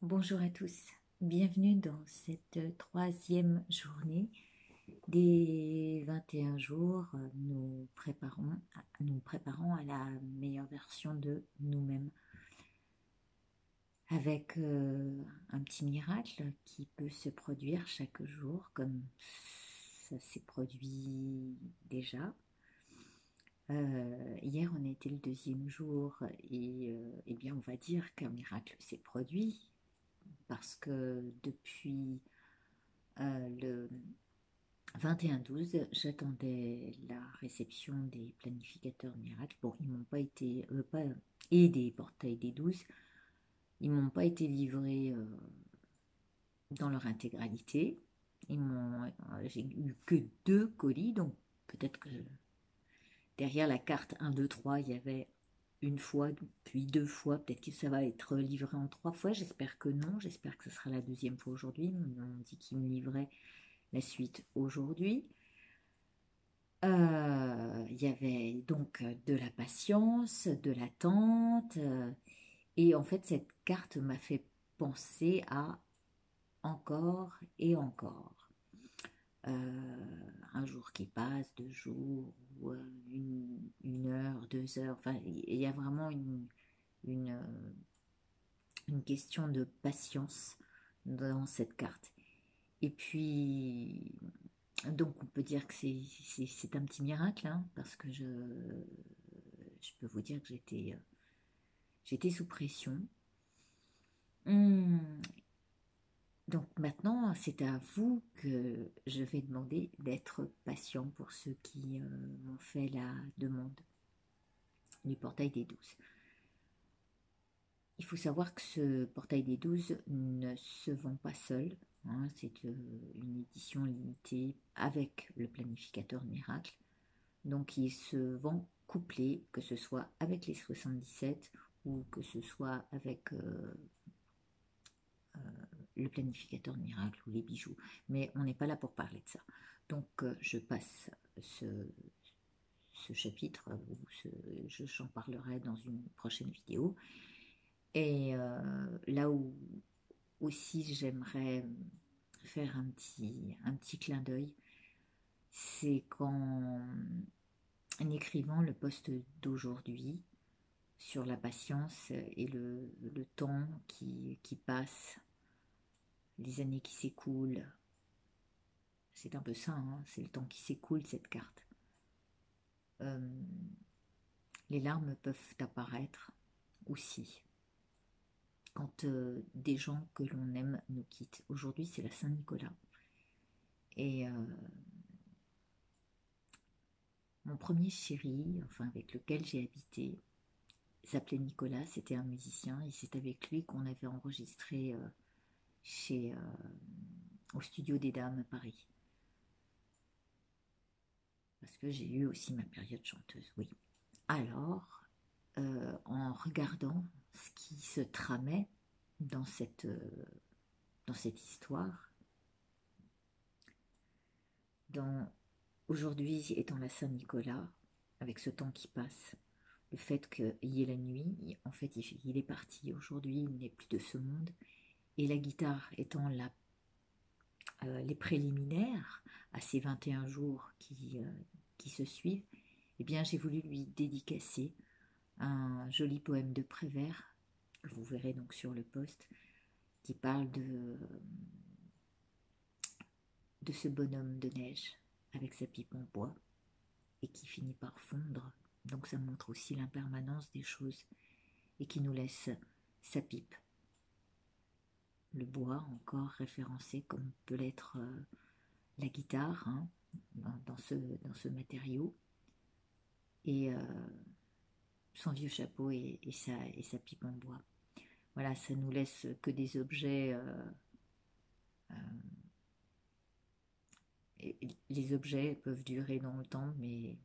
Bonjour à tous, bienvenue dans cette troisième journée des 21 jours. Nous préparons à la meilleure version de nous-mêmes avec un petit miracle qui peut se produire chaque jour comme ça s'est produit déjà. Hier on a été le deuxième jour et eh bien on va dire qu'un miracle s'est produit parce que depuis le 21-12, j'attendais la réception des planificateurs miracles. Bon, ils m'ont pas été, et des portails des 12, ils m'ont pas été livrés dans leur intégralité. J'ai eu que 2 colis, donc peut-être que derrière la carte 1, 2, 3, il y avait une fois, puis 2 fois, peut-être que ça va être livré en 3 fois. J'espère que non, j'espère que ce sera la deuxième fois aujourd'hui. On dit qu'ils me livraient la suite aujourd'hui. Il y avait donc de la patience, de l'attente, et en fait cette carte m'a fait penser à encore et encore. Un jour qui passe, 2 jours, ou une heure, 2 heures, enfin il y a vraiment une, euh, une question de patience dans cette carte. Et puis, donc on peut dire que c'est un petit miracle, hein, parce que je peux vous dire que j'étais sous pression. Hum, Donc maintenant, c'est à vous que je vais demander d'être patient pour ceux qui m'ont fait la demande du portail des 12. Il faut savoir que ce portail des 12 ne se vend pas seul, hein, c'est une édition limitée avec le planificateur miracle. Donc il se vend couplé, que ce soit avec les 77 ou que ce soit avec le planificateur miracle ou les bijoux. Mais on n'est pas là pour parler de ça. Donc je passe ce chapitre, j'en parlerai dans une prochaine vidéo. Et là où aussi j'aimerais faire un petit clin d'œil, c'est qu'en écrivant le post d'aujourd'hui, sur la patience et le temps qui passe, les années qui s'écoulent. C'est un peu ça, hein, c'est le temps qui s'écoule, cette carte. Euh, les larmes peuvent apparaître aussi quand des gens que l'on aime nous quittent. Aujourd'hui, c'est la Saint-Nicolas. Et mon premier chéri, enfin avec lequel j'ai habité, s'appelait Nicolas, c'était un musicien, et c'est avec lui qu'on avait enregistré au Studio des Dames à Paris. Parce que j'ai eu aussi ma période chanteuse, oui. Alors, en regardant ce qui se tramait dans cette histoire, aujourd'hui étant la Saint-Nicolas, avec ce temps qui passe, le fait qu'il y ait la nuit, en fait il est parti, aujourd'hui il n'est plus de ce monde, et la guitare étant les préliminaires à ces 21 jours qui se suivent, eh bien j'ai voulu lui dédicacer un joli poème de Prévert, que vous verrez donc sur le post, qui parle de ce bonhomme de neige avec sa pipe en bois et qui finit par fondre. Donc ça montre aussi l'impermanence des choses et qui nous laisse sa pipe. Le bois encore référencé comme peut l'être la guitare, hein, dans ce matériau, et son vieux chapeau et sa pipe en bois. Voilà, ça nous laisse que des objets. Les objets peuvent durer dans le temps, mais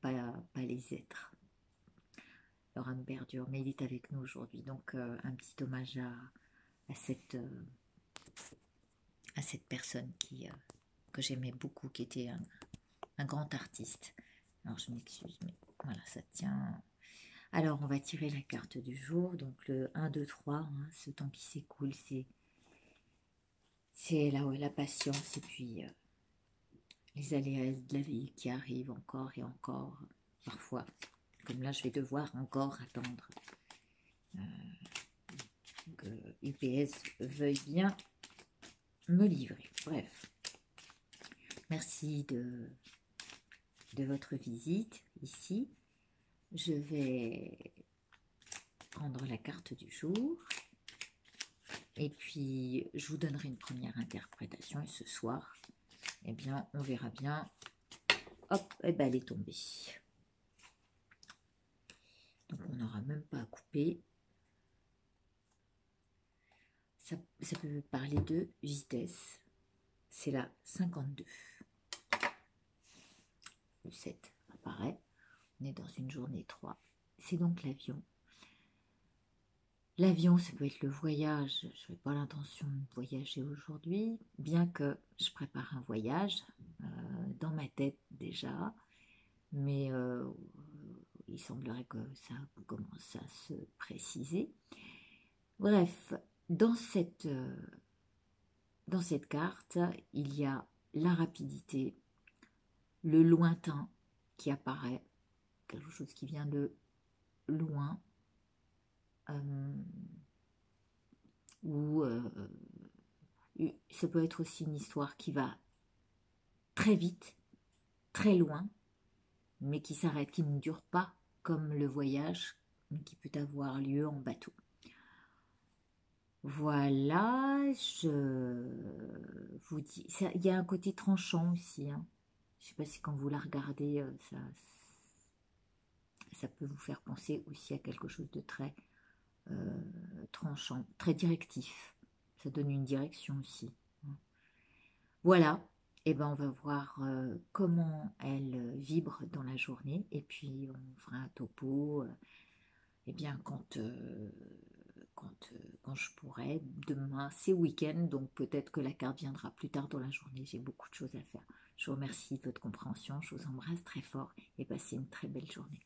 pas les êtres. Leur âme perdure, mais il est avec nous aujourd'hui. Donc un petit hommage à cette personne que j'aimais beaucoup, qui était un grand artiste. Alors je m'excuse, mais voilà, ça tient. Alors, on va tirer la carte du jour. Donc, le 1, 2, 3, hein, ce temps qui s'écoule, c'est là, ouais, la patience et puis les aléas de la vie qui arrivent encore et encore, parfois. Comme là, je vais devoir encore attendre que UPS veuille bien me livrer. Bref, merci de votre visite ici. Je vais prendre la carte du jour et puis je vous donnerai une première interprétation et ce soir, eh bien, on verra bien. Hop, et ben elle est tombée. Donc on n'aura même pas à couper. Ça peut parler de vitesse. C'est la 52. Le 7 apparaît. On est dans une journée 3. C'est donc l'avion. L'avion, ça peut être le voyage. Je n'ai pas l'intention de voyager aujourd'hui, bien que je prépare un voyage dans ma tête déjà. Mais il semblerait que ça commence à se préciser. Bref, dans cette carte, il y a la rapidité, le lointain qui apparaît, quelque chose qui vient de loin, ou ça peut être aussi une histoire qui va très vite, très loin, mais qui s'arrête, qui ne dure pas comme le voyage qui peut avoir lieu en bateau. Voilà, je vous dis, il y a un côté tranchant aussi, hein. Je ne sais pas si quand vous la regardez, ça peut vous faire penser aussi à quelque chose de très tranchant, très directif. Ça donne une direction aussi. Voilà, et ben on va voir comment elle vibre dans la journée et puis on fera un topo eh bien quand je pourrai. Demain c'est week-end, donc peut-être que la carte viendra plus tard dans la journée. J'ai beaucoup de choses à faire. Je vous remercie de votre compréhension, je vous embrasse très fort et passez une très belle journée.